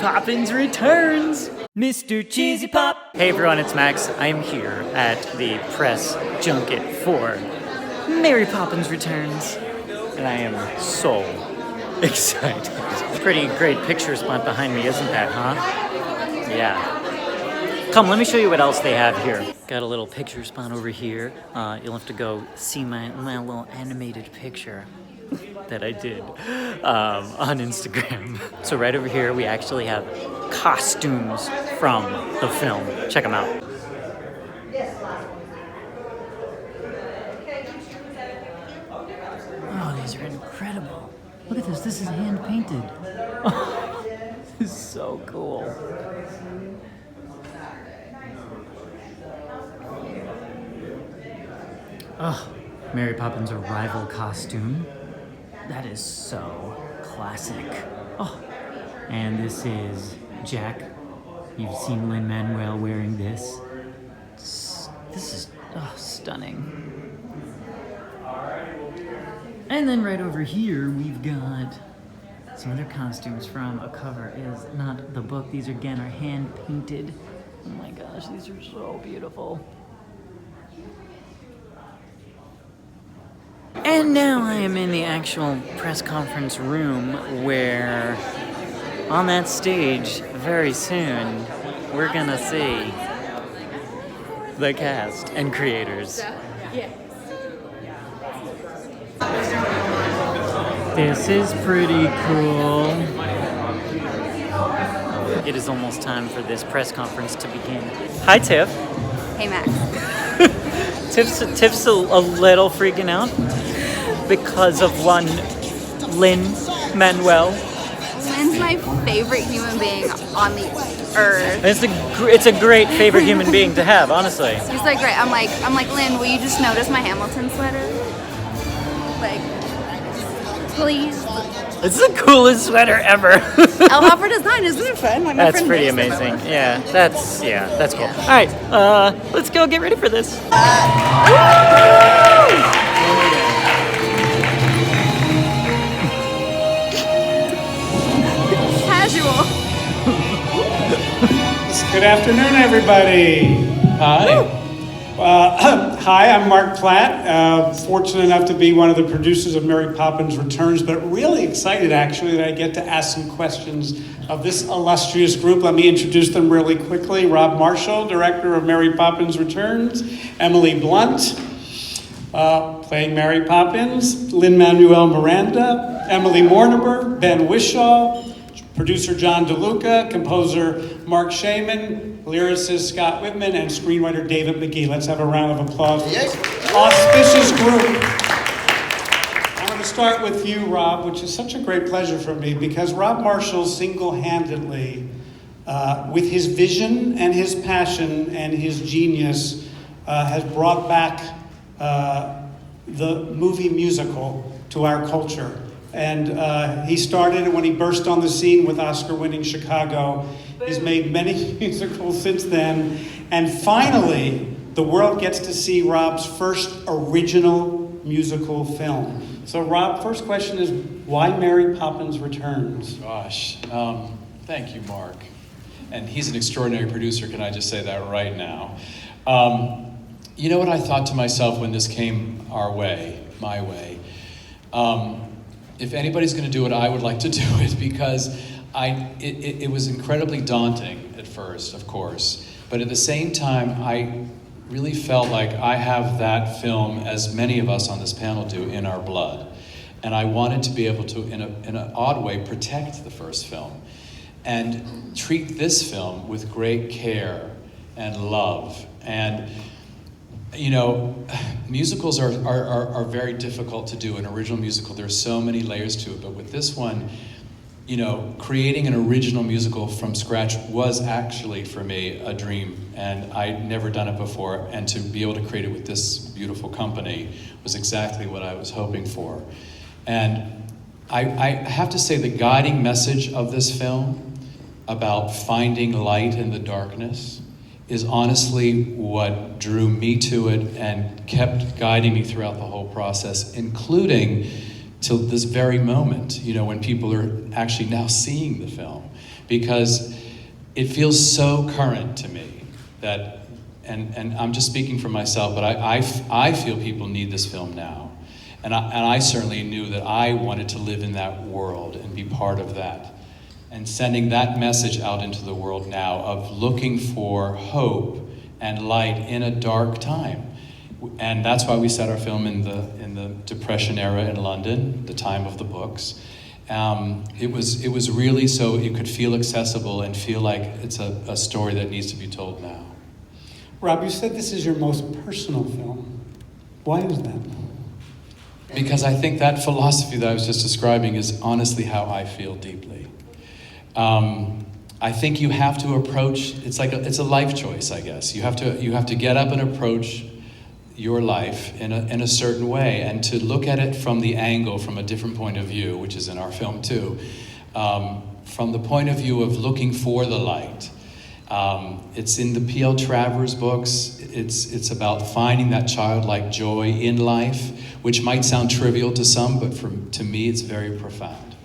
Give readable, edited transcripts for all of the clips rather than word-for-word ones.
Poppins Returns! Mr. Cheesy Pop! Hey everyone, it's Max. I am here at the press junket for Mary Poppins Returns. And I am so excited. Pretty great picture spot behind me, isn't that, huh? Yeah. Come, let me show you what else they have here. Got a little picture spot over here. You'll have to go see my little animated picture that I did on Instagram. So right over here, we actually have costumes from the film. Check them out. Oh, these are incredible. Look at this. This is hand painted. Oh, this is so cool. Oh, Mary Poppins' arrival costume. That is so classic. Oh, and this is Jack. You've seen Lin-Manuel wearing this. This is stunning. And then right over here, we've got some other costumes from a cover. Is not the book. These again are hand painted. Oh my gosh, these are so beautiful. And now I am in the actual press conference room where, on that stage, very soon, we're gonna see the cast and creators. This is pretty cool. It is almost time for this press conference to begin. Hi, Tiff. Hey, Max. Tiff's a little freaking out because of one Lin-Manuel. Lin's my favorite human being on the earth. It's a great favorite human being to have, honestly. He's like great. I'm like Lin, will you just notice my Hamilton sweater? Like, please. It's the coolest sweater ever. El Hopper design, isn't it fun? Like, that's pretty amazing. Yeah, that's cool. All right, let's go get ready for this. Casual. Good afternoon, everybody. Hi. Hi, I'm Mark Platt. Fortunate enough to be one of the producers of Mary Poppins Returns, but really excited, actually, that I get to ask some questions of this illustrious group. Let me introduce them really quickly. Rob Marshall, director of Mary Poppins Returns. Emily Blunt, playing Mary Poppins. Lin-Manuel Miranda. Emily Mortimer. Ben Whishaw. Producer John DeLuca. Composer Mark Shaman. Lyricist Scott Whitman, and screenwriter David McGee. Let's have a round of applause for this auspicious group. I'm going to start with you, Rob, which is such a great pleasure for me, because Rob Marshall single-handedly, with his vision and his passion and his genius, has brought back the movie musical to our culture. And he started when he burst on the scene with Oscar-winning Chicago. He's made many musicals since then. And finally, the world gets to see Rob's first original musical film. So Rob, first question is, why Mary Poppins Returns? Gosh, thank you, Mark. And he's an extraordinary producer, can I just say that right now? You know what I thought to myself when this came our way, my way? If anybody's going to do it, I would like to do it, because it was incredibly daunting at first, of course. But at the same time, I really felt like I have that film, as many of us on this panel do, in our blood. And I wanted to be able to, in an odd way, protect the first film and treat this film with great care and love. And you know, musicals are very difficult to do. An original musical, there's so many layers to it. But with this one, you know, creating an original musical from scratch was actually, for me, a dream. And I'd never done it before. And to be able to create it with this beautiful company was exactly what I was hoping for. And I have to say, the guiding message of this film about finding light in the darkness is honestly what drew me to it and kept guiding me throughout the whole process, including till this very moment, you know, when people are actually now seeing the film. because it feels so current to me that, and I'm just speaking for myself, but I feel people need this film now. And I certainly knew that I wanted to live in that world and be part of that. And sending that message out into the world now of looking for hope and light in a dark time. And that's why we set our film in the Depression era in London, the time of the books. It was really so it could feel accessible and feel like it's a story that needs to be told now. Rob, you said this is your most personal film. Why is that? Because I think that philosophy that I was just describing is honestly how I feel deeply. I think you have to approach, it's a life choice, I guess. You have to get up and approach your life in a certain way, and to look at it from the angle, from a different point of view, which is in our film too, from the point of view of looking for the light. It's in the P.L. Travers books. It's about finding that childlike joy in life, which might sound trivial to some, but to me it's very profound.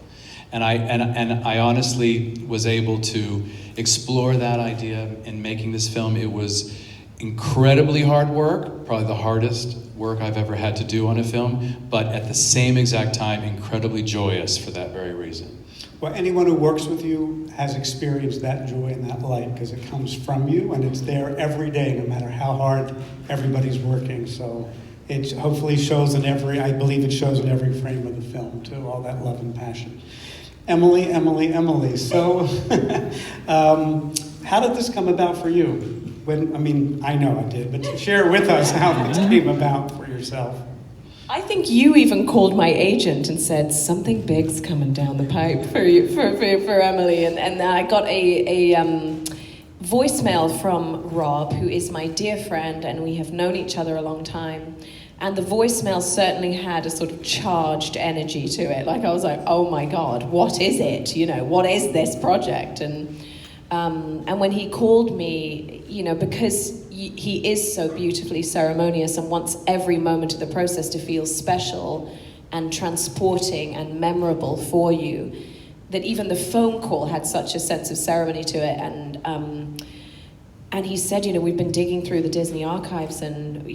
And I honestly was able to explore that idea in making this film. It was incredibly hard work, probably the hardest work I've ever had to do on a film, but at the same exact time, incredibly joyous for that very reason. Well, anyone who works with you has experienced that joy and that light, because it comes from you and it's there every day, no matter how hard everybody's working. So it hopefully shows I believe it shows in every frame of the film too, all that love and passion. Emily. So how did this come about for you? I know I did, but share with us how this came about for yourself. I think you even called my agent and said something big's coming down the pipe for you, for Emily, and I got a voicemail from Rob, who is my dear friend, and we have known each other a long time. And the voicemail certainly had a sort of charged energy to it. Like I was like, oh my God, what is it? What is this project? And when he called me, because he is so beautifully ceremonious and wants every moment of the process to feel special and transporting and memorable for you, that even the phone call had such a sense of ceremony to it. And he said, we've been digging through the Disney archives and,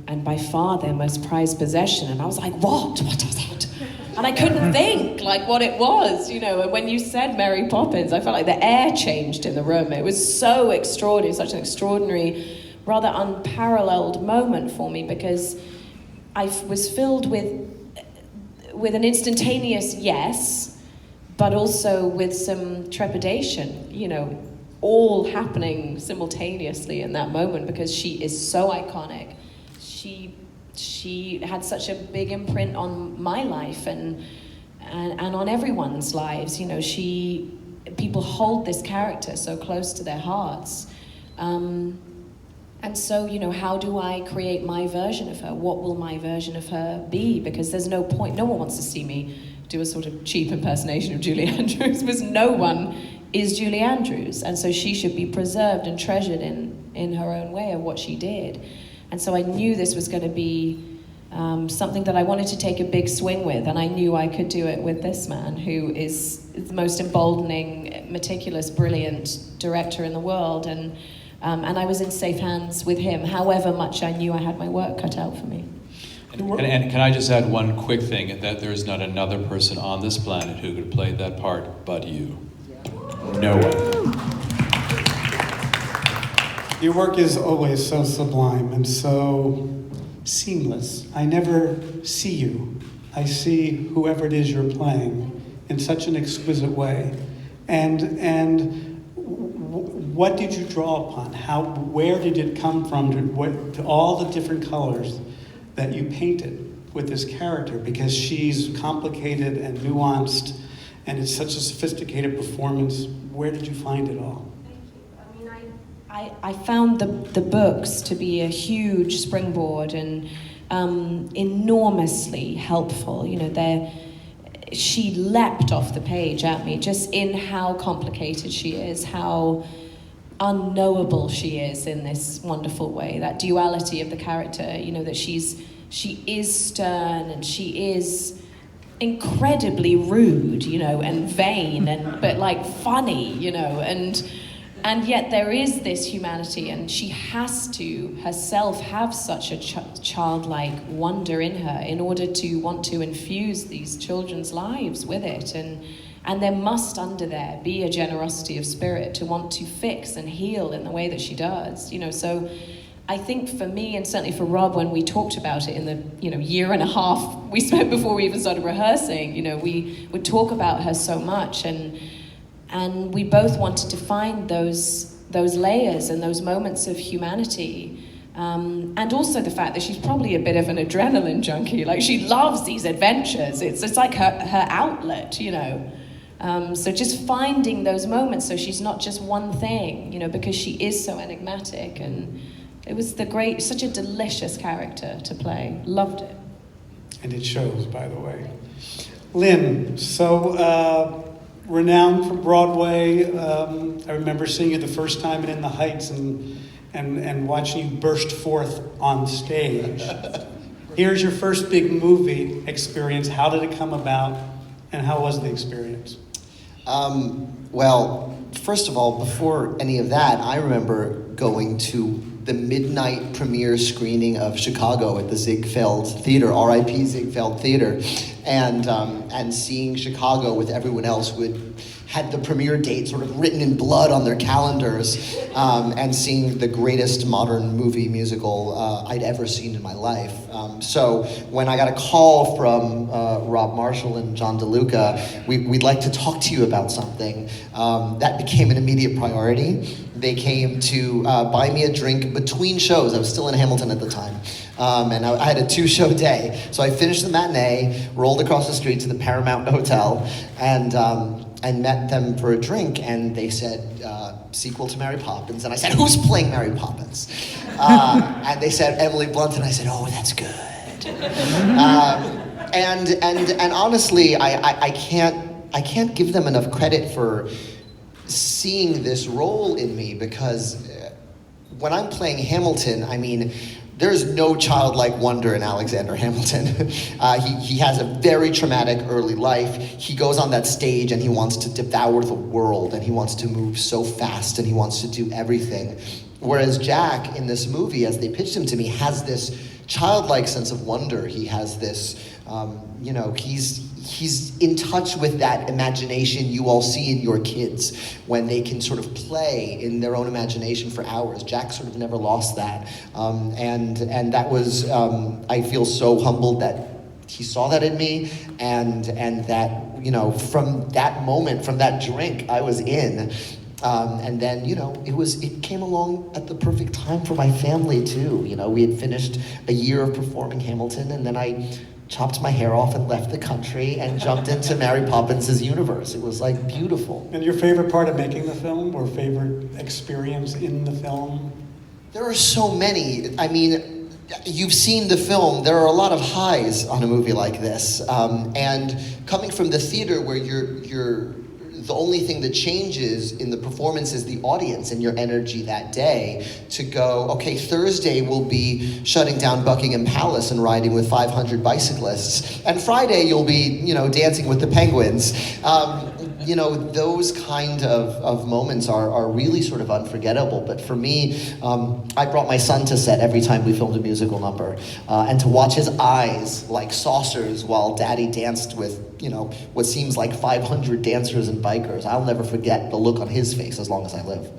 and by far their most prized possession. And I was like, what? What is it? And I couldn't think what it was, And when you said Mary Poppins, I felt like the air changed in the room. It was so extraordinary, such an extraordinary, rather unparalleled moment for me, because I was filled with an instantaneous yes, but also with some trepidation, all happening simultaneously in that moment, because she is so iconic. She had such a big imprint on my life and on everyone's lives. People hold this character so close to their hearts. And so, how do I create my version of her? What will my version of her be? Because there's no point. No one wants to see me do a sort of cheap impersonation of Julie Andrews, because no one is Julie Andrews. And so she should be preserved and treasured in her own way of what she did. And so I knew this was going to be something that I wanted to take a big swing with, and I knew I could do it with this man, who is the most emboldening, meticulous, brilliant director in the world, and I was in safe hands with him, however much I knew I had my work cut out for me. And can I just add one quick thing, that there is not another person on this planet who could play that part but you. No one. Your work is always so sublime and so seamless. I never see you. I see whoever it is you're playing in such an exquisite way. And what did you draw upon? Where did it come from to all the different colors that you painted with this character? Because she's complicated and nuanced, and it's such a sophisticated performance. Where did you find it all? I found the books to be a huge springboard and enormously helpful. She leapt off the page at me, just in how complicated she is, how unknowable she is in this wonderful way. That duality of the character, that she is stern and she is incredibly rude, you know, and vain, and but like funny, you know, and yet there is this humanity, and she has to herself have such a childlike wonder in her in order to want to infuse these children's lives with it, and there must under there be a generosity of spirit to want to fix and heal in the way that she does, you know. So I think for me, and certainly for Rob, when we talked about it in the, you know, year and a half we spent before we even started rehearsing, you know, we would talk about her so much, and we both wanted to find those layers and those moments of humanity, and also the fact that she's probably a bit of an adrenaline junkie. Like, she loves these adventures. It's like her outlet, you know. So just finding those moments so she's not just one thing, you know, because she is so enigmatic, and it was such a delicious character to play. Loved it. And it shows, by the way. Lynn, so renowned from Broadway. I remember seeing you the first time in The Heights and watching you burst forth on stage. Here's your first big movie experience. How did it come about, and how was the experience? Well, first of all, before any of that, I remember going to the midnight premiere screening of Chicago at the Ziegfeld Theater, R.I.P. Ziegfeld Theater, and seeing Chicago with everyone else who had the premiere date sort of written in blood on their calendars, and seeing the greatest modern movie musical I'd ever seen in my life. So when I got a call from Rob Marshall and John DeLuca, we'd like to talk to you about something, that became an immediate priority. They came to buy me a drink between shows. I was still in Hamilton at the time. And I had a 2-show day. So I finished the matinee, rolled across the street to the Paramount Hotel, and met them for a drink, and they said, sequel to Mary Poppins. And I said, who's playing Mary Poppins? And they said, Emily Blunt, and I said, oh, that's good. And honestly, I can't give them enough credit for seeing this role in me, because when I'm playing Hamilton, I mean, there's no childlike wonder in Alexander Hamilton. He has a very traumatic early life. He goes on that stage and he wants to devour the world, and he wants to move so fast, and he wants to do everything. Whereas Jack in this movie, as they pitched him to me, has this childlike sense of wonder. He has this, you know, he's in touch with that imagination you all see in your kids when they can sort of play in their own imagination for hours. Jack sort of never lost that. And that was, I feel so humbled that he saw that in me, and that, you know, from that moment, from that drink, I was in. And then, you know, it came along at the perfect time for my family too. You know, we had finished a year of performing Hamilton, and then I chopped my hair off and left the country and jumped into Mary Poppins' universe. It was like beautiful. And your favorite part of making the film, or favorite experience in the film? There are so many. I mean, you've seen the film. There are a lot of highs on a movie like this. And coming from the theater where you're the only thing that changes in the performance is the audience and your energy that day, to go, okay, Thursday we'll be shutting down Buckingham Palace and riding with 500 bicyclists. And Friday you'll be, you know, dancing with the penguins. You know, those kind of moments are really sort of unforgettable. But for me, I brought my son to set every time we filmed a musical number. And to watch his eyes like saucers while Daddy danced with, you know, what seems like 500 dancers and bikers. I'll never forget the look on his face as long as I live.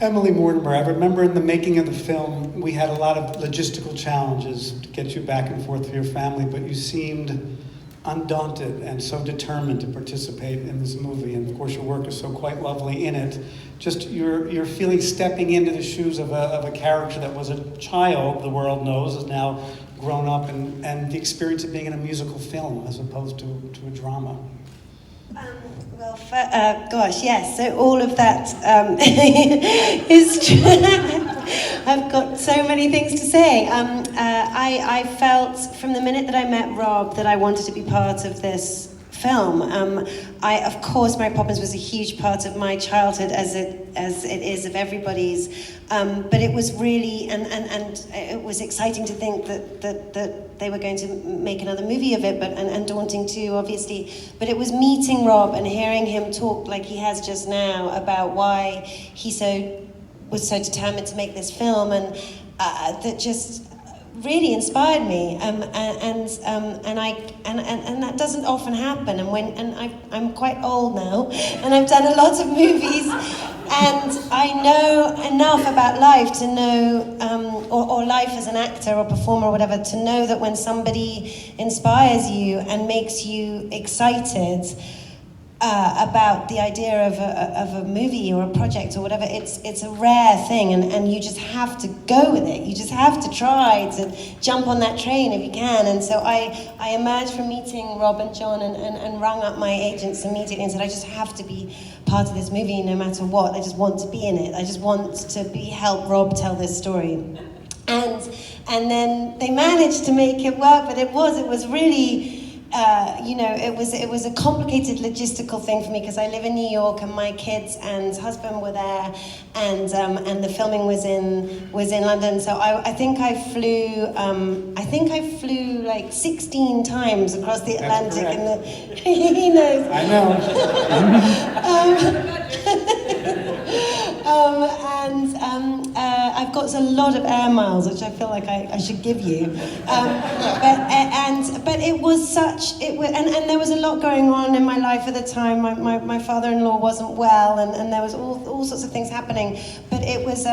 Emily Mortimer, I remember in the making of the film, we had a lot of logistical challenges to get you back and forth to your family, but you seemed undaunted and so determined to participate in this movie. And of course, your work is so quite lovely in it. Just your feeling stepping into the shoes of a character that was a child, the world knows, is now grown up, and the experience of being in a musical film as opposed to a drama. Well, gosh, yes. So all of that is true. I've got so many things to say. I felt from the minute that I met Rob that I wanted to be part of this film. Of course, Mary Poppins was a huge part of my childhood, as it is of everybody's. But it was really, and it was exciting to think that they were going to make another movie of it, and daunting too, obviously. But it was meeting Rob and hearing him talk like he has just now about why he was so determined to make this film, and that just really inspired me, and that doesn't often happen. I'm quite old now, and I've done a lot of movies, and I know enough about life to know, or life as an actor or performer or whatever, to know that when somebody inspires you and makes you excited about the idea of a movie or a project or whatever, it's a rare thing, and you just have to go with it. You just have to try to jump on that train if you can. And so I emerged from meeting Rob and John and rung up my agents immediately and said, I just have to be part of this movie no matter what. I just want to be in it. I just want to help Rob tell this story. And then they managed to make it work, but it was really, it was a complicated logistical thing for me, because I live in New York and my kids and husband were there, and the filming was in London. So I think I flew like 16 times across the Atlantic. He knows. I know. I've got a lot of air miles, which I feel like I should give you. But it was and there was a lot going on in my life at the time. My father-in-law wasn't well, and there was all sorts of things happening. But it was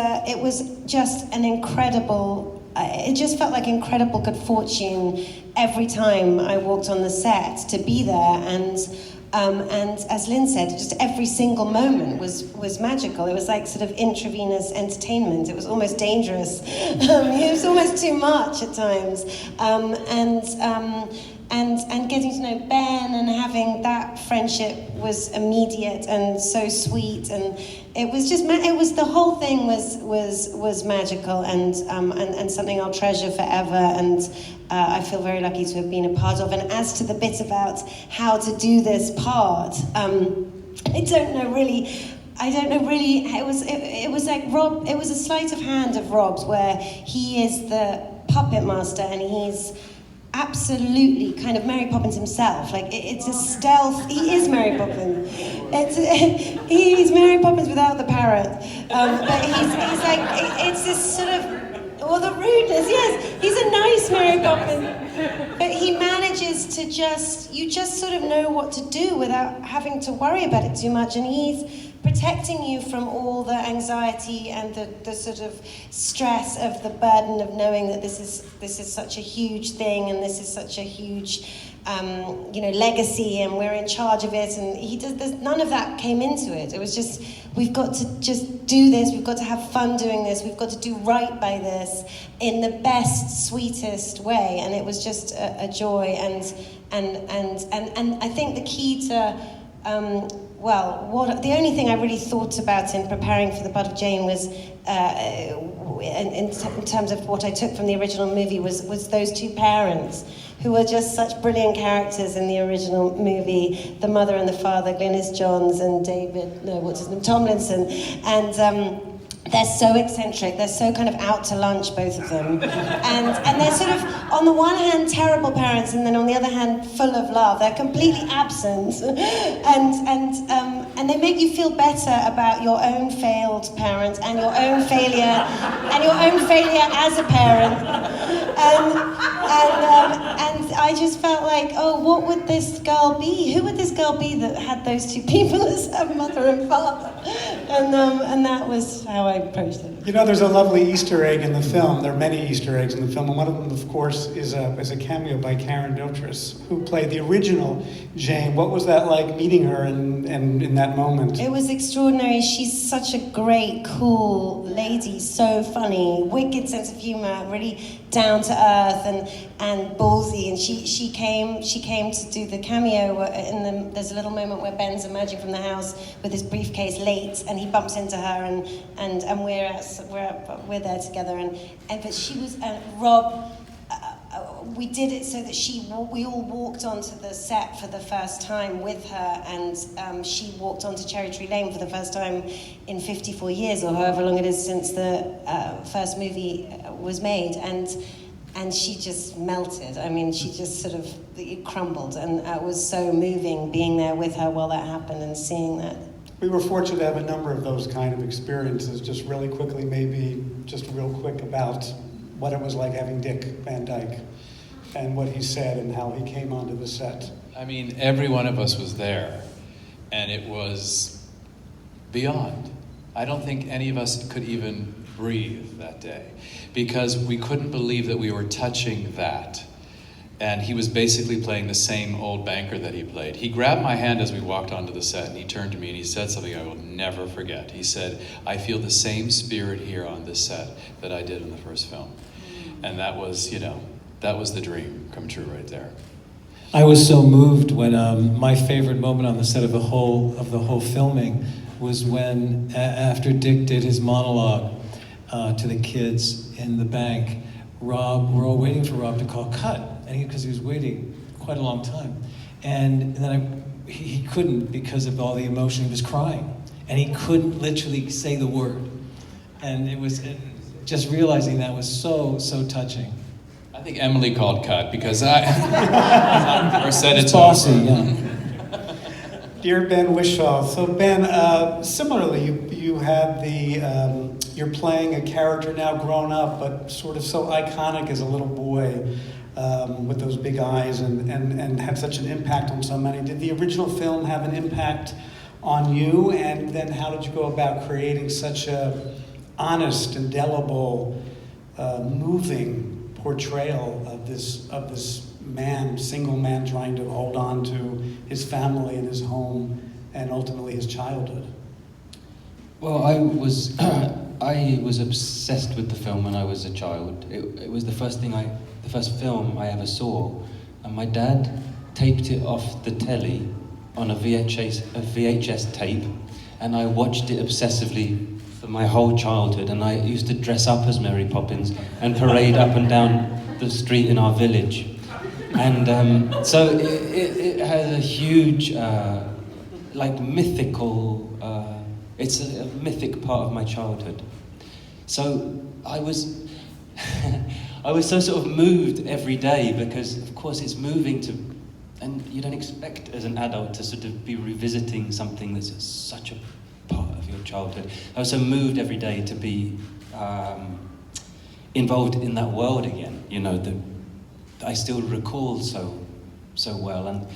just an incredible. It just felt like incredible good fortune every time I walked on the set to be there, and as Lynn said, just every single moment was magical. It was like sort of intravenous entertainment. It was almost dangerous. It was almost too much at times. And getting to know Ben and having that friendship was immediate and so sweet, and it was just the whole thing was magical, and something I'll treasure forever, and I feel very lucky to have been a part of. And as to the bit about how to do this part, I don't know really. It was like Rob. It was a sleight of hand of Rob's, where he is the puppet master, and he's absolutely kind of Mary Poppins himself. Like it's a stealth. He is Mary Poppins. He's Mary Poppins without the parrot. But he's like it's this sort of. Or the rudeness, yes. He's a nice Mary Poppins. But he manages to you just sort of know what to do without having to worry about it too much. And he's protecting you from all the anxiety and the sort of stress of the burden of knowing that this is such a huge thing, and this is such a huge legacy, and we're in charge of it, and none of that came into it. It was just, we've got to just do this, we've got to have fun doing this, we've got to do right by this in the best, sweetest way, and it was just a joy, and I think the key to, the only thing I really thought about in preparing for the part of Jane was, in terms of what I took from the original movie, was those two parents who were just such brilliant characters in the original movie, the mother and the father, Glynis Johns and Tomlinson, and they're so eccentric, they're so kind of out to lunch, both of them, and they're sort of, on the one hand, terrible parents, and then on the other hand, full of love. They're completely absent, and they make you feel better about your own failed parent and your own failure, as a parent, and I just felt like, oh, what would this girl be? Who would this girl be that had those two people as her mother and father? And that was how I approached it. You know, there's a lovely Easter egg in the film. There are many Easter eggs in the film, and one of them, of course, is a cameo by Karen Dotrice, who played the original Jane. What was that like, meeting her and in that moment? It was extraordinary. She's such a great, cool lady, so funny, wicked sense of humor, really down to earth and ballsy. And she came to do the cameo. There's a little moment where Ben's emerging from the house with his briefcase late, and he bumps into her, and we're there together. But she was Rob. we did it so that we all walked onto the set for the first time with her, and she walked onto Cherry Tree Lane for the first time in 54 years, or however long it is since the first movie was made, and she just melted. I mean, she just sort of crumbled, and it was so moving being there with her while that happened and seeing that. We were fortunate to have a number of those kind of experiences. Just really quickly, maybe just real quick about what it was like having Dick Van Dyke and what he said and how he came onto the set. I mean, every one of us was there, and it was beyond. I don't think any of us could even breathe that day because we couldn't believe that we were touching that. And he was basically playing the same old banker that he played. He grabbed my hand as we walked onto the set, and he turned to me and he said something I will never forget. He said, "I feel the same spirit here on this set that I did in the first film." And that was, that was the dream come true right there. I was so moved when my favorite moment on the set of the whole filming was when after Dick did his monologue to the kids in the bank, we're all waiting for Rob to call cut, and because he was waiting quite a long time, and then he couldn't because of all the emotion. He was crying, and he couldn't literally say the word, and it was just realizing that was so touching. I think Emily called cut because I or said it's bossy, over. yeah. Dear Ben Whishaw, so Ben, similarly, you had you're playing a character now grown up, but sort of so iconic as a little boy with those big eyes and had such an impact on so many. Did the original film have an impact on you? And then how did you go about creating such a honest, indelible, moving portrayal of this man, single man trying to hold on to his family and his home and ultimately his childhood? Well, I was obsessed with the film when I was a child. It was the first film I ever saw, and my dad taped it off the telly on a VHS tape, and I watched it obsessively for my whole childhood. And I used to dress up as Mary Poppins and parade up and down the street in our village. And so it has a huge, mythical. It's a mythic part of my childhood. So I was so sort of moved every day because, of course, it's moving to, and you don't expect as an adult to sort of be revisiting something that's such a part of your childhood. I was so moved every day to be involved in that world again, that I still recall so well. And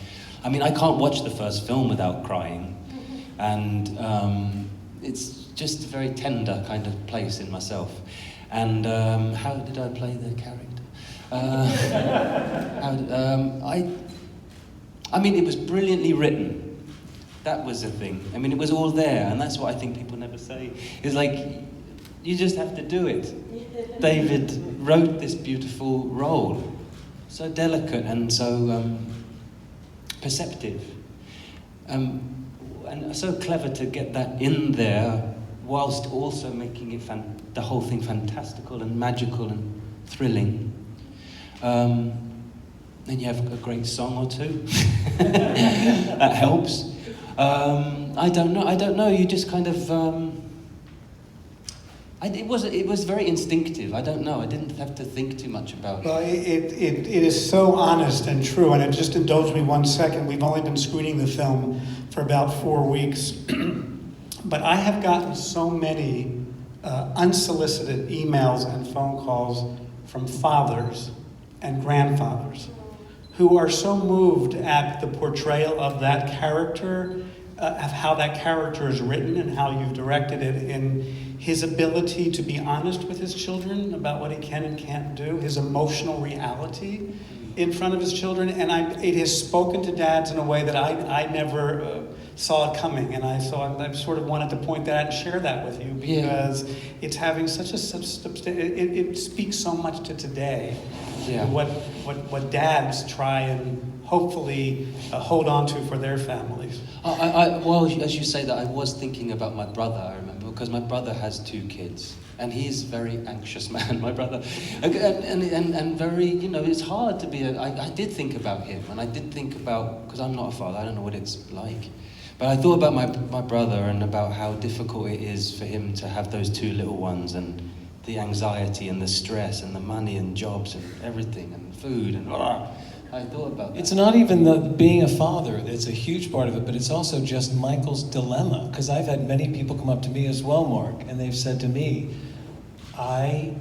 I mean, I can't watch the first film without crying. And it's just a very tender kind of place in myself. And how did I play the character? I mean, it was brilliantly written. That was the thing. I mean, it was all there, and that's what I think people never say. It's like, you just have to do it. David wrote this beautiful role, so delicate and so perceptive. And so clever to get that in there, whilst also making it the whole thing fantastical and magical and thrilling. Then you have a great song or two. That helps. I don't know. You just kind of. It was very instinctive. I don't know. I didn't have to think too much about it. Well, it is so honest and true, and just indulge me 1 second. We've only been screening the film for about 4 weeks, but I have gotten so many unsolicited emails and phone calls from fathers and grandfathers who are so moved at the portrayal of that character, of how that character is written and how you've directed it, in his ability to be honest with his children about what he can and can't do, his emotional reality in front of his children. And it has spoken to dads in a way that I never saw it coming. And I sort of wanted to point that out and share that with you, because it's having such a it speaks so much to today. Yeah. what dads try and hopefully hold on to for their families. Well, as you say that, I was thinking about my brother, I remember, because my brother has 2 kids. And he's a very anxious man, my brother. And very, you know, it's hard to be I did think about him, and I did think about, because I'm not a father, I don't know what it's like. But I thought about my brother and about how difficult it is for him to have those 2 little ones, and the anxiety and the stress and the money and jobs and everything and food and I thought about that. It's not even the being a father that's a huge part of it, but it's also just Michael's dilemma. Because I've had many people come up to me as well, Mark, and they've said to me, I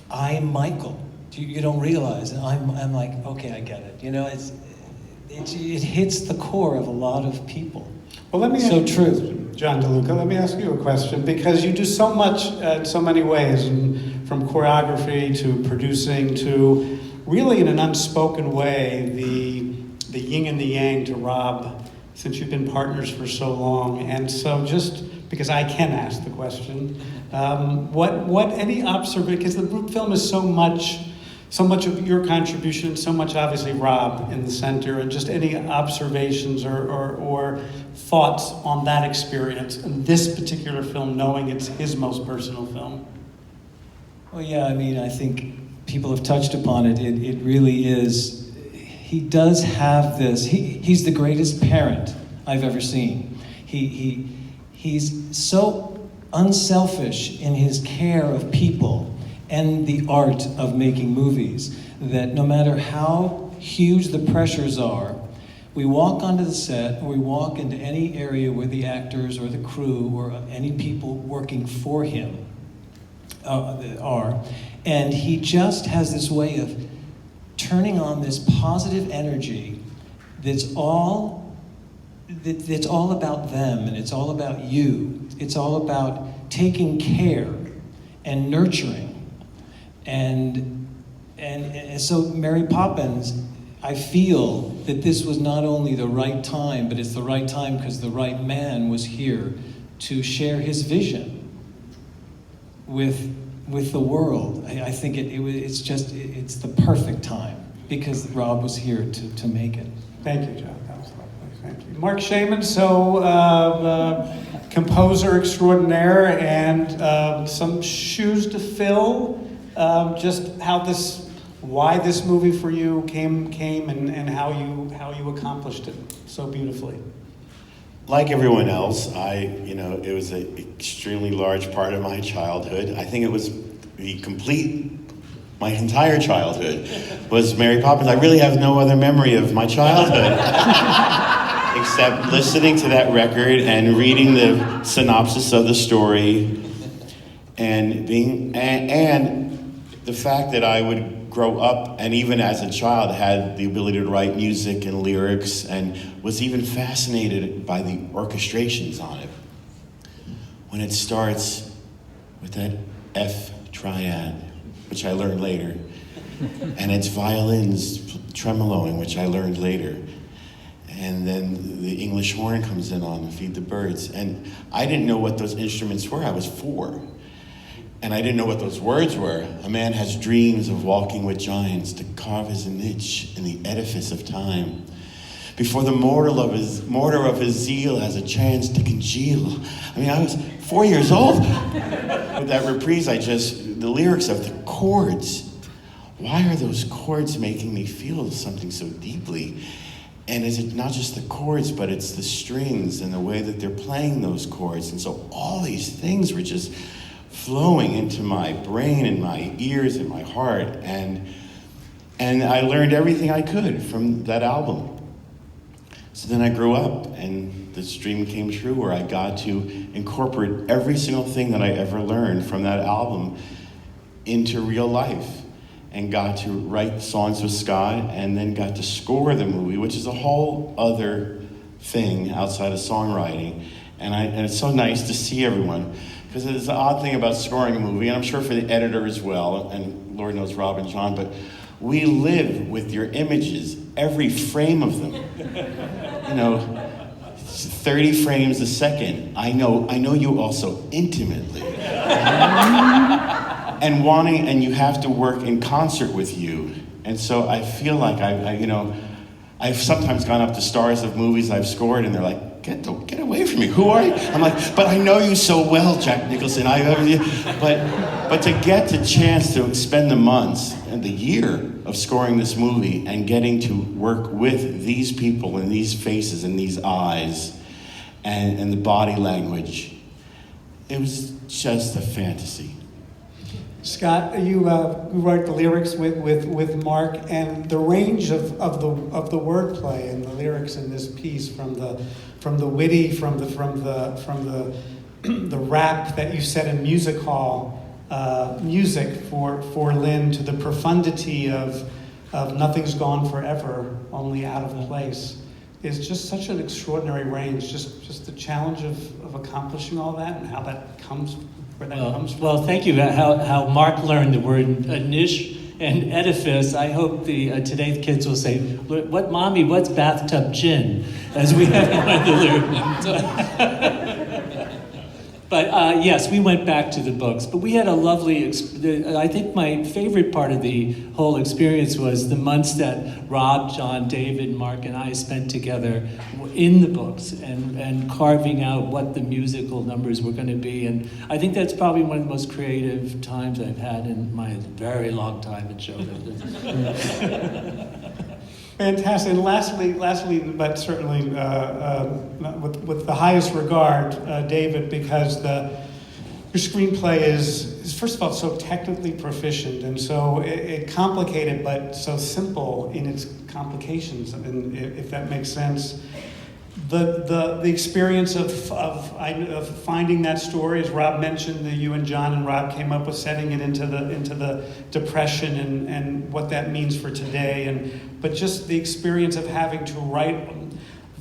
am Michael. You don't realize. And I'm like, okay, I get it. You know, it hits the core of a lot of people. Well, let me so true. John DeLuca, let me ask you a question, because you do so much in so many ways, and from choreography to producing to really in an unspoken way, the yin and the yang to Rob, since you've been partners for so long. And so just because I can ask the question, what any observation, because the film is so much of your contribution, so much obviously Rob in the center, and just any observations or thoughts on that experience in this particular film, knowing it's his most personal film? Well, yeah, I mean, I think people have touched upon it. It really is. He does have this. He's the greatest parent I've ever seen. He's so unselfish in his care of people and the art of making movies that no matter how huge the pressures are, we walk onto the set or we walk into any area where the actors or the crew or any people working for him are, and he just has this way of turning on this positive energy that's all about them, and it's all about you. It's all about taking care and nurturing. And so Mary Poppins, I feel that this was not only the right time, but it's the right time because the right man was here to share his vision with the world. I think it's the perfect time because Rob was here to make it. Thank you, John. That was lovely. Thank you. Mark Shaman, composer extraordinaire and some shoes to fill. Just why this movie for you came and how you accomplished it so beautifully. Like everyone else, it was an extremely large part of my childhood. I think it was my entire childhood was Mary Poppins. I really have no other memory of my childhood except listening to that record and reading the synopsis of the story and the fact that I would grow up and even as a child had the ability to write music and lyrics and was even fascinated by the orchestrations on it. When it starts with that F triad, which I learned later, and it's violins tremoloing, which I learned later, and then the English horn comes in on Feed the Birds, and I didn't know what those instruments were. I was 4. And I didn't know what those words were. A man has dreams of walking with giants to carve his niche in the edifice of time. Before the mortar of his zeal has a chance to congeal. I mean, I was 4 years old. With that reprise, the lyrics of the chords. Why are those chords making me feel something so deeply? And is it not just the chords, but it's the strings and the way that they're playing those chords. And so all these things were just flowing into my brain and my ears and my heart, and I learned everything I could from that album. So then I grew up, and this dream came true where I got to incorporate every single thing that I ever learned from that album into real life, and got to write songs with Scott, and then got to score the movie, which is a whole other thing outside of songwriting. And it's so nice to see everyone. Because it's the odd thing about scoring a movie, and I'm sure for the editor as well, and Lord knows Rob and John, but we live with your images, every frame of them. 30 frames a second. I know you also intimately. And you have to work in concert with you And so I feel like I've sometimes gone up to stars of movies I've scored, and they're like, get away from me. Who are you? I'm like, but I know you so well, Jack Nicholson. But to get the chance to spend the months and the year of scoring this movie and getting to work with these people and these faces and these eyes and the body language, it was just a fantasy. Scott, you wrote the lyrics with Mark, and the range of the wordplay and the lyrics in this piece, from the witty, from the rap that you said in music hall music for Lin, to the profundity of nothing's gone forever, only out of place, is just such an extraordinary range. Just the challenge of accomplishing all that and how that comes. Well, thank you. How Mark learned the word niche and edifice. I hope today's kids will say, "What, mommy? What's bathtub gin?" As we have the lyric. But yes, we went back to the books. But we had a lovely. I think my favorite part of the whole experience was the months that Rob, John, David, Mark, and I spent together in the books and carving out what the musical numbers were going to be. And I think that's probably one of the most creative times I've had in my very long time in show business. Fantastic. And lastly, but certainly with the highest regard, David, because your screenplay is first of all so technically proficient and so it complicated, but so simple in its complications, and if that makes sense. The experience of finding that story, as Rob mentioned, that you and John and Rob came up with, setting it into the depression and what that means for today, but just the experience of having to write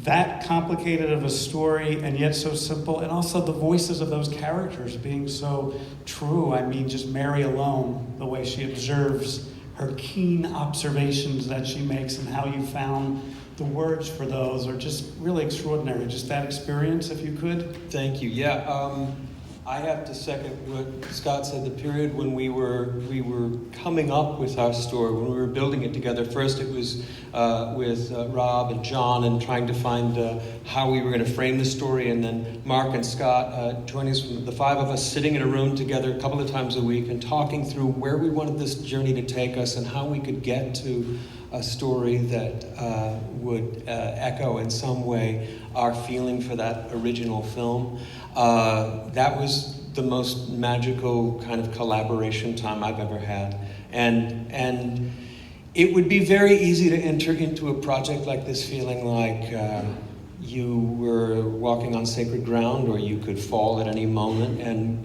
that complicated of a story and yet so simple, and also the voices of those characters being so true. I mean, just Mary alone, the way she observes, her keen observations that she makes, and how you found the words for those are just really extraordinary. Just that experience, if you could. Thank you. Yeah, I have to second what Scott said. The period when we were coming up with our story, when we were building it together. First, it was with Rob and John, and trying to find how we were going to frame the story, and then Mark and Scott joining us, the five of us sitting in a room together a couple of times a week and talking through where we wanted this journey to take us and how we could get to a story that would echo in some way our feeling for that original film. That was the most magical kind of collaboration time I've ever had. And it would be very easy to enter into a project like this feeling like you were walking on sacred ground, or you could fall at any moment. And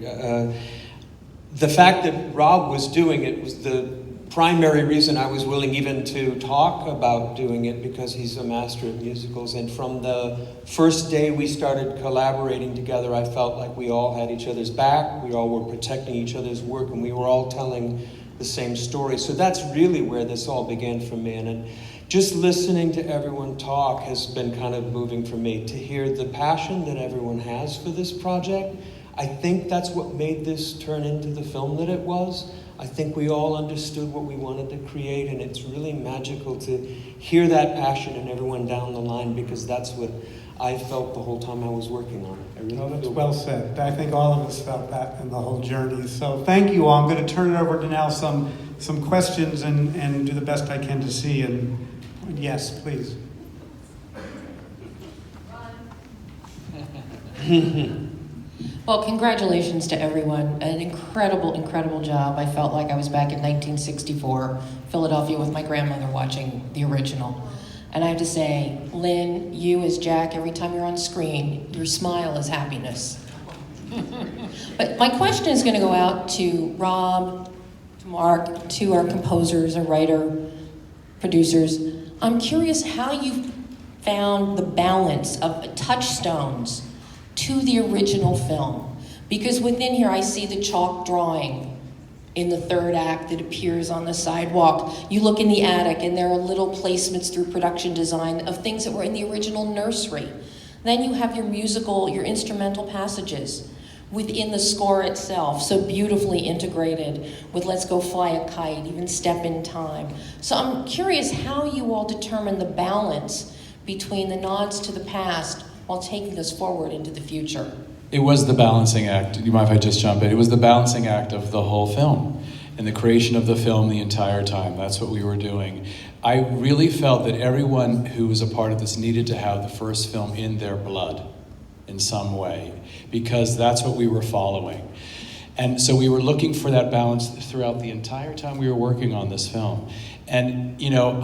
the fact that Rob was doing it was the primary reason I was willing even to talk about doing it, because he's a master of musicals. And from the first day we started collaborating together, I felt like we all had each other's back, we all were protecting each other's work, and we were all telling the same story. So that's really where this all began for me. And just listening to everyone talk has been kind of moving for me, to hear the passion that everyone has for this project. I think that's what made this turn into the film that it was. I think we all understood what we wanted to create, and it's really magical to hear that passion in everyone down the line, because that's what I felt the whole time I was working on it. I really that's well said. I think all of us felt that in the whole journey. So thank you all. I'm going to turn it over to now some questions and do the best I can to see. And yes, please. Well, congratulations to everyone. An incredible, incredible job. I felt like I was back in 1964, Philadelphia, with my grandmother watching the original. And I have to say, Lin, you as Jack, every time you're on screen, your smile is happiness. But my question is going to go out to Rob, to Mark, to our composers, our writer, producers. I'm curious how you found the balance of touchstones to the original film. Because within here I see the chalk drawing in the third act that appears on the sidewalk. You look in the attic and there are little placements through production design of things that were in the original nursery. Then you have your musical, your instrumental passages. within the score itself, so beautifully integrated with Let's Go Fly a Kite, even Step in Time. So I'm curious how you all determine the balance between the nods to the past while taking us forward into the future. It was the balancing act. Do you mind if I just jump in? It was the balancing act of the whole film and the creation of the film the entire time. That's what we were doing. I really felt that everyone who was a part of this needed to have the first film in their blood in some way, because that's what we were following. And so we were looking for that balance throughout the entire time we were working on this film. And, you know,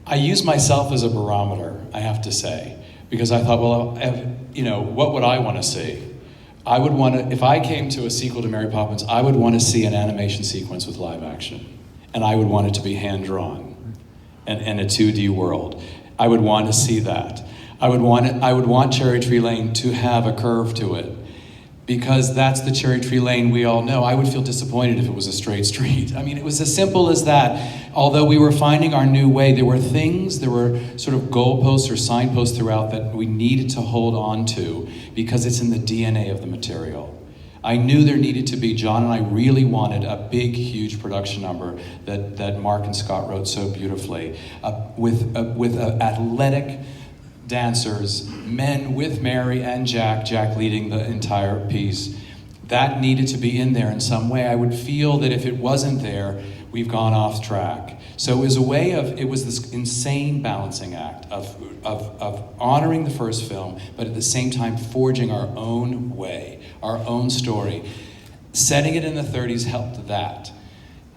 I use myself as a barometer, I have to say, because I thought, well, you know, what would I want to see? I would want to, if I came to a sequel to Mary Poppins, I would want to see an animation sequence with live action. And I would want it to be hand-drawn and a 2D world. I would want to see that. I would want Cherry Tree Lane to have a curve to it, because that's the Cherry Tree Lane we all know. I would feel disappointed if it was a straight street. I mean, it was as simple as that. Although we were finding our new way, there were sort of goalposts or signposts throughout that we needed to hold on to, because it's in the DNA of the material. I knew there needed to be, John and I really wanted a big, huge production number that Mark and Scott wrote so beautifully, with athletic dancers, men with Mary and Jack leading the entire piece. That needed to be in there in some way. I would feel that if it wasn't there, we've gone off track. So it was it was this insane balancing act of honoring the first film, but at the same time forging our own way, our own story. Setting it in the 30s helped that.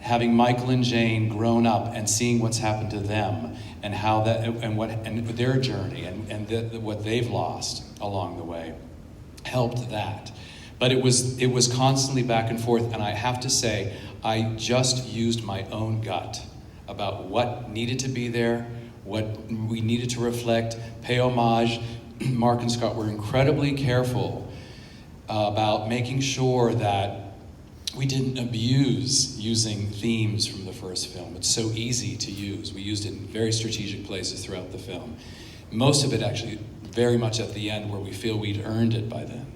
Having Michael and Jane grown up and seeing what's happened to them and how that and their journey and what they've lost along the way helped that. But it was constantly back and forth, and I have to say, I just used my own gut about what needed to be there, what we needed to reflect, pay homage. Mark and Scott were incredibly careful about making sure that we didn't abuse using themes from the first film. It's so easy to use. We used it in very strategic places throughout the film. Most of it actually very much at the end, where we feel we'd earned it by then.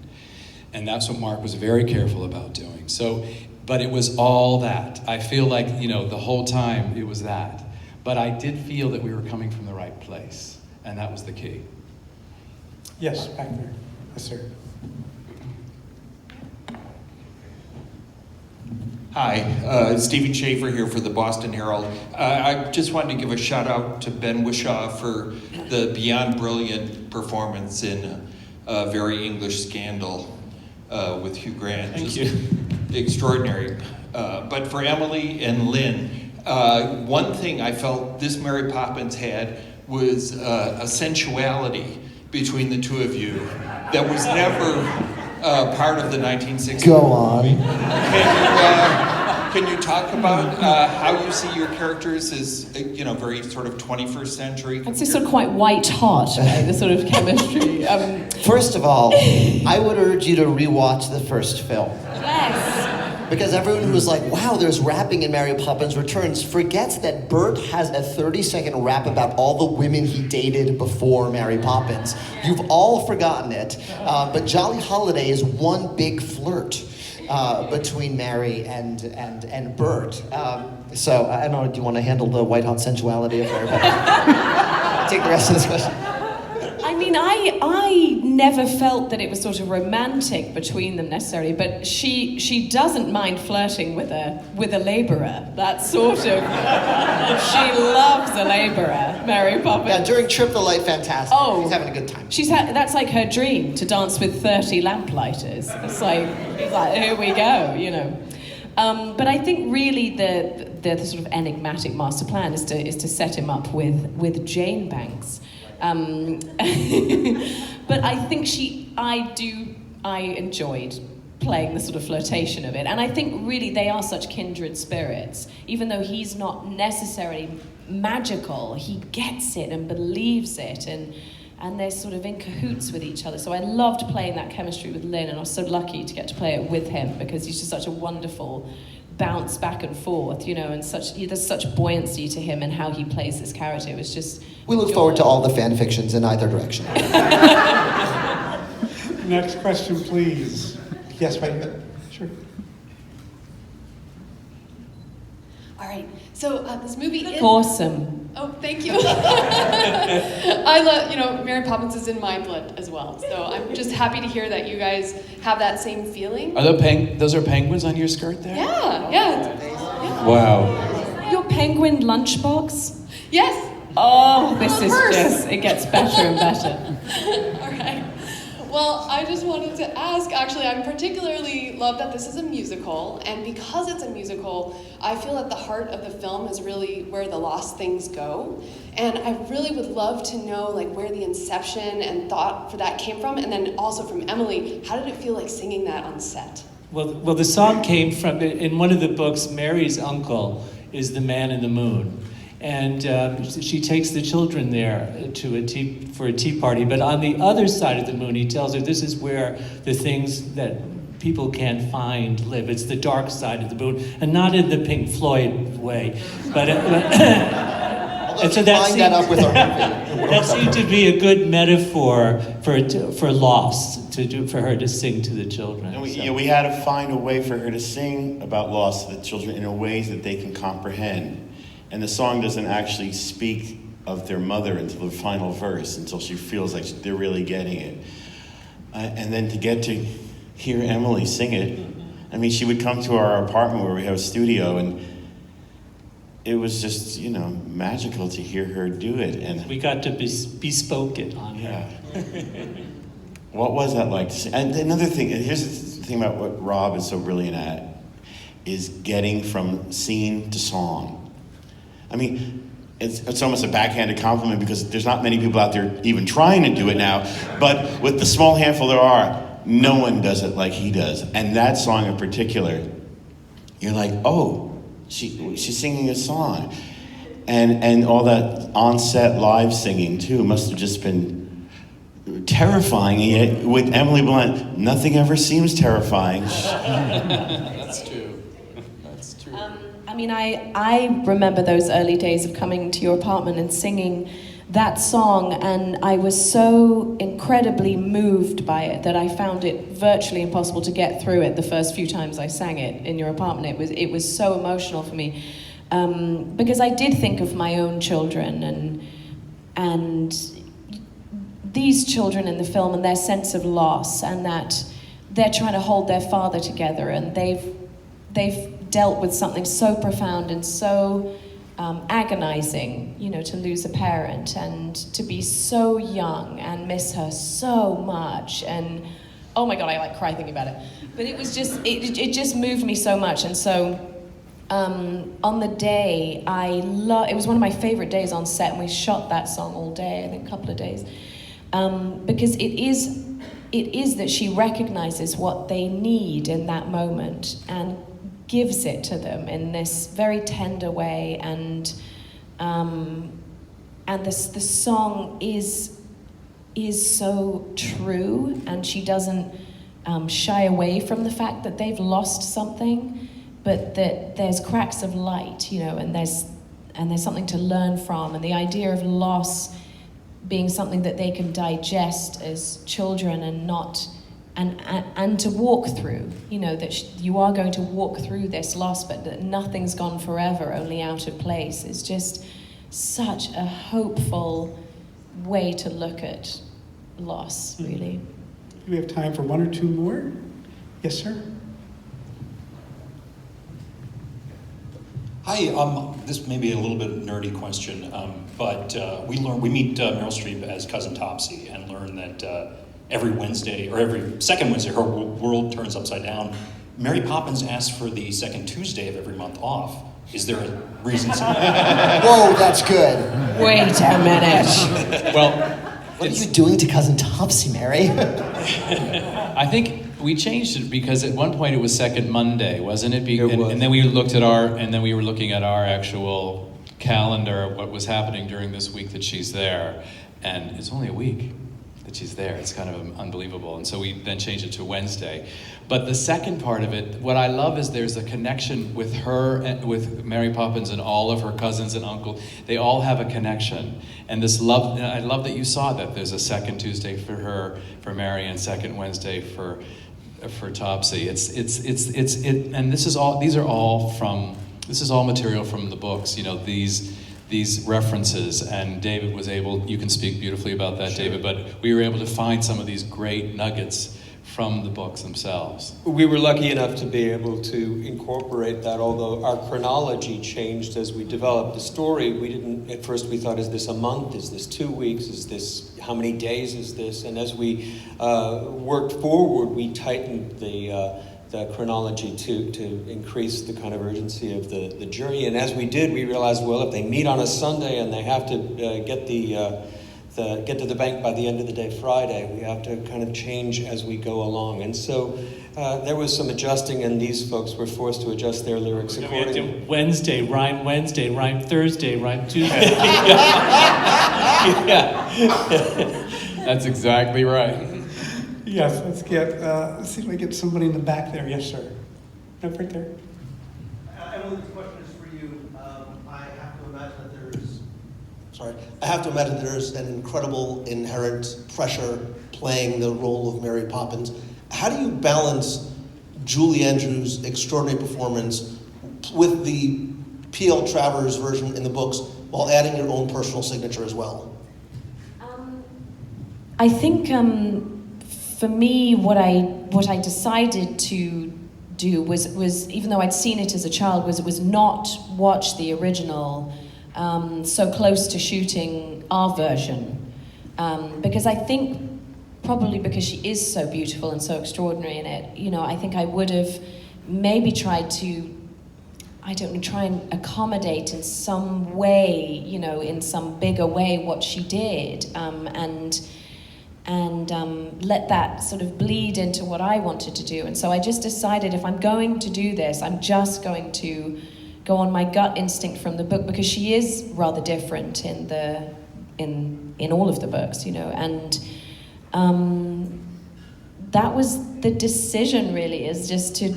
And that's what Mark was very careful about doing. So, but it was all that. I feel like, you know, the whole time it was that. But I did feel that we were coming from the right place, and that was the key. Yes, back there. Yes, sir. Hi, Stephen Schaefer here for the Boston Herald. I just wanted to give a shout out to Ben Whishaw for the beyond brilliant performance in Very English Scandal with Hugh Grant. Thank just you. Extraordinary. But for Emily and Lynn, one thing I felt this Mary Poppins had was a sensuality between the two of you that was never part of the 1960s. Go on. Can you talk about how you see your characters as, you know, very sort of 21st century? I'd say sort of quite white hot, right? The sort of chemistry. First of all, I would urge you to rewatch the first film. Yes. Because everyone who's like, wow, there's rapping in Mary Poppins Returns, forgets that Bert has a 30-second rap about all the women he dated before Mary Poppins. You've all forgotten it, but Jolly Holiday is one big flirt between Mary and Bert. So I don't know, do you want to handle the white-hot sensuality of Mary Poppins? Take the rest of this question. I mean, I never felt that it was sort of romantic between them necessarily, but she doesn't mind flirting with a labourer. That's sort of, she loves a labourer, Mary Poppins. Yeah, during Trip the Light Fantastic, she's having a good time. That's like her dream, to dance with 30 lamplighters. It's like here we go, you know. But I think really the sort of enigmatic master plan is to set him up with Jane Banks. But I think I enjoyed playing the sort of flirtation of it. And I think really they are such kindred spirits. Even though he's not necessarily magical, he gets it and believes it, and they're sort of in cahoots with each other. So I loved playing that chemistry with Lin, and I was so lucky to get to play it with him, because he's just such a wonderful bounce back and forth, you know, and there's such buoyancy to him and how he plays this character. It was just... We look forward to all the fan fictions in either direction. Next question, please. Yes, right here. Sure. All right. So this movie is Awesome. Oh, thank you. I love, Mary Poppins is in my blood as well. So I'm just happy to hear that you guys have that same feeling. Are those are penguins on your skirt there? Yeah. Wow. Your penguin lunchbox? Yes. Oh, this is First. just, it gets better and better. All right. Well, I just wanted to ask, actually, I particularly love that this is a musical, and because it's a musical, I feel that the heart of the film is really where the lost things go. And I really would love to know where the inception and thought for that came from, and then also from Emily, how did it feel like singing that on set? Well, the song came from, in one of the books, Mary's uncle is the man in the moon. And she takes the children there for a tea party. But on the other side of the moon, he tells her this is where the things that people can't find live. It's the dark side of the moon, and not in the Pink Floyd way. But and so that seemed to be a good metaphor for loss, for her to sing to the children. And we had to find a way for her to sing about loss to the children in a way that they can comprehend. And the song doesn't actually speak of their mother until the final verse, until she feels like they're really getting it. And then to get to hear Emily sing it, I mean, she would come to our apartment where we have a studio, and it was just, magical to hear her do it. And we got to bespoke it on her. What was that like to sing? And another thing, here's the thing about what Rob is so brilliant at, is getting from scene to song. I mean, it's almost a backhanded compliment because there's not many people out there even trying to do it now. But with the small handful there are, no one does it like he does. And that song in particular, you're like, oh, she's singing a song. And all that on-set live singing, too, must have just been terrifying. And yet, with Emily Blunt, nothing ever seems terrifying. That's true. I mean, I remember those early days of coming to your apartment and singing that song, and I was so incredibly moved by it that I found it virtually impossible to get through it the first few times I sang it in your apartment. It was so emotional for me, because I did think of my own children and these children in the film and their sense of loss, and that they're trying to hold their father together, and they've dealt with something so profound and so agonizing, to lose a parent and to be so young and miss her so much. And oh my God, I cry thinking about it. But it was just, it just moved me so much. And so on the day, it was one of my favorite days on set, and we shot that song all day, I think a couple of days, because it is that she recognizes what they need in that moment and gives it to them in this very tender way, and the song is so true, and she doesn't shy away from the fact that they've lost something, but that there's cracks of light, and there's something to learn from, and the idea of loss being something that they can digest as children and not. And to walk through, that you are going to walk through this loss, but that nothing's gone forever, only out of place, is just such a hopeful way to look at loss, really. Do we have time for one or two more? Yes, sir. Hi, this may be a little bit nerdy question, but we meet Meryl Streep as cousin Topsy and learn that every Wednesday, or every second Wednesday, her world turns upside down. Mary Poppins asks for the second Tuesday of every month off. Is there a reason? Whoa, that's good. Wait a minute. Well, what are you doing to cousin Topsy, Mary? I think we changed it because at one point it was second Monday, wasn't it? It was. And then we looked at we were looking at our actual calendar, what was happening during this week that she's there, and it's only a week that she's there. It's kind of unbelievable. And so we then changed it to Wednesday. But the second part of it, what I love is there's a connection with her, with Mary Poppins and all of her cousins and uncle. They all have a connection. And this love, and I love that you saw that. There's a second Tuesday for her, for Mary, and second Wednesday for for Topsy. And this is all material from the books. You know, these references, and David was able. You can speak beautifully about that, David. But we were able to find some of these great nuggets from the books themselves. We were lucky enough to be able to incorporate that, although our chronology changed as we developed the story. We didn't, at first we thought, is this a month? Is this 2 weeks? Is this, how many days is this? And as we worked forward, we tightened the chronology to increase the kind of urgency of the journey. And as we did, we realized, well, if they meet on a Sunday and they have to get to the bank by the end of the day Friday, we have to kind of change as we go along. And so there was some adjusting, and these folks were forced to adjust their lyrics accordingly. Wednesday, rhyme Thursday, rhyme Tuesday. Yeah. That's exactly right. Yes, let's see if I get somebody in the back there. Yes, sir. No, right there. Emily, this question is for you. I have to imagine there's an incredible inherent pressure playing the role of Mary Poppins. How do you balance Julie Andrews' extraordinary performance with the P.L. Travers version in the books while adding your own personal signature as well? I think for me, what I decided to do was even though I'd seen it as a child, was not watch the original so close to shooting our version, because I think probably because she is so beautiful and so extraordinary in it, you know, I think I would have maybe tried to, I don't know, try and accommodate in some way, you know, in some bigger way what she did, and let that sort of bleed into what I wanted to do. And so I just decided, if I'm going to do this, I'm just going to go on my gut instinct from the book, because she is rather different in all of the books, you know. And that was the decision, really, is just to,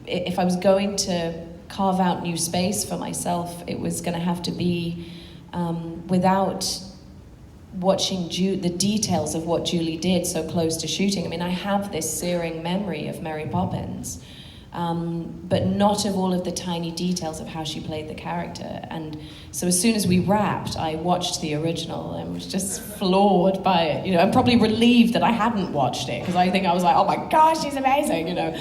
if I was going to carve out new space for myself, it was going to have to be without watching the details of what Julie did so close to shooting. I mean, I have this searing memory of Mary Poppins, but not of all of the tiny details of how she played the character. And so as soon as we wrapped, I watched the original and was just floored by it, you know, and probably relieved that I hadn't watched it, because I think I was like, oh my gosh, she's amazing, you know.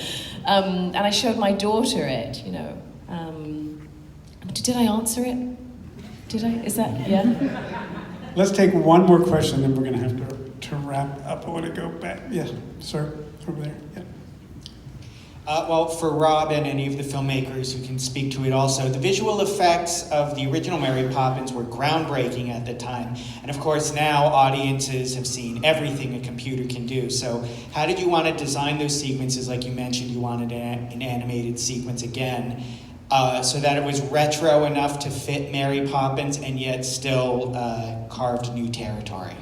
And I showed my daughter it, you know. Did I answer it? Did I? Is that, yeah? Let's take one more question, then we're going to have to wrap up. I want to go back. Yeah, sir, over there. Yeah. Well, for Rob and any of the filmmakers who can speak to it also, the visual effects of the original Mary Poppins were groundbreaking at the time. And of course, now audiences have seen everything a computer can do. So how did you want to design those sequences? Like you mentioned, you wanted an animated sequence again, so that it was retro enough to fit Mary Poppins and yet still carved new territory.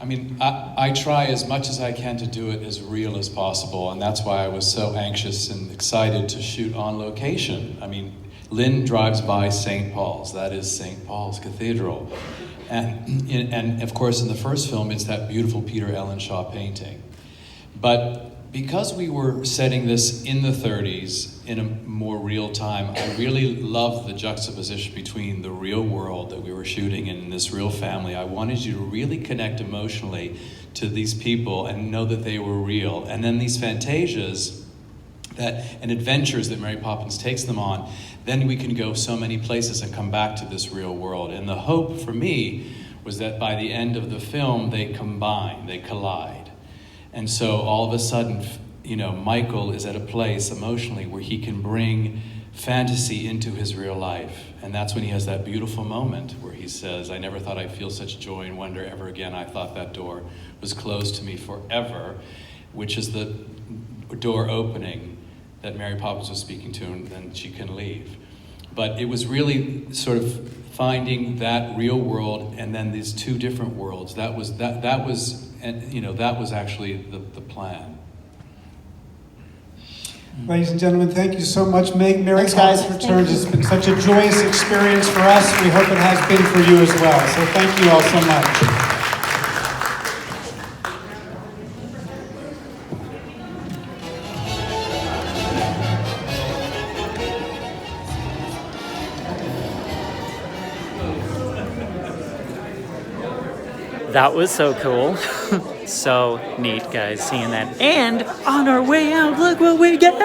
I mean, I try as much as I can to do it as real as possible, and that's why I was so anxious and excited to shoot on location. I mean, Lynn drives by St. Paul's. That is St. Paul's Cathedral. And of course, in the first film, it's that beautiful Peter Ellenshaw painting. But because we were setting this in the 30s, in a more real time, I really loved the juxtaposition between the real world that we were shooting in this real family. I wanted you to really connect emotionally to these people and know that they were real. And then these fantasias and adventures that Mary Poppins takes them on, then we can go so many places and come back to this real world. And the hope for me was that by the end of the film, they combine, they collide. And so all of a sudden, you know, Michael is at a place emotionally where he can bring fantasy into his real life. And that's when he has that beautiful moment where he says, I never thought I'd feel such joy and wonder ever again. I thought that door was closed to me forever, which is the door opening that Mary Poppins was speaking to, and then she can leave. But it was really sort of finding that real world and then these two different worlds. That was actually the plan. Ladies and gentlemen, thank you so much. Mary Thanks, guys. Poppins Returns has been such a joyous experience for us. We hope it has been for you as well. So thank you all so much. That was so cool. So neat, guys, seeing that. And on our way out, look what we get!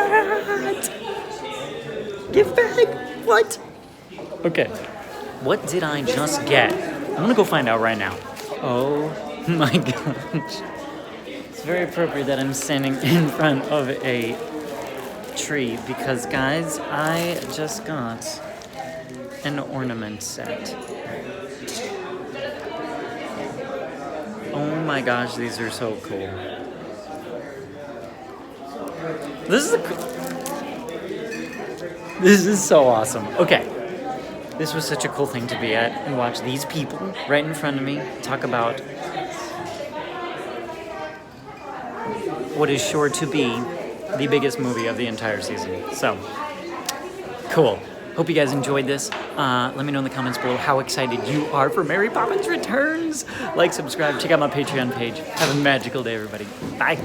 Gift bag? What? Okay. What did I just get? I'm gonna go find out right now. Oh my gosh. It's very appropriate that I'm standing in front of a tree because, guys, I just got an ornament set. Oh my gosh, these are so cool. This is so awesome. Okay. This was such a cool thing to be at and watch these people right in front of me talk about what is sure to be the biggest movie of the entire season. So, cool. Hope you guys enjoyed this. Let me know in the comments below how excited you are for Mary Poppins Returns. Like, subscribe, check out my Patreon page. Have a magical day, everybody. Bye.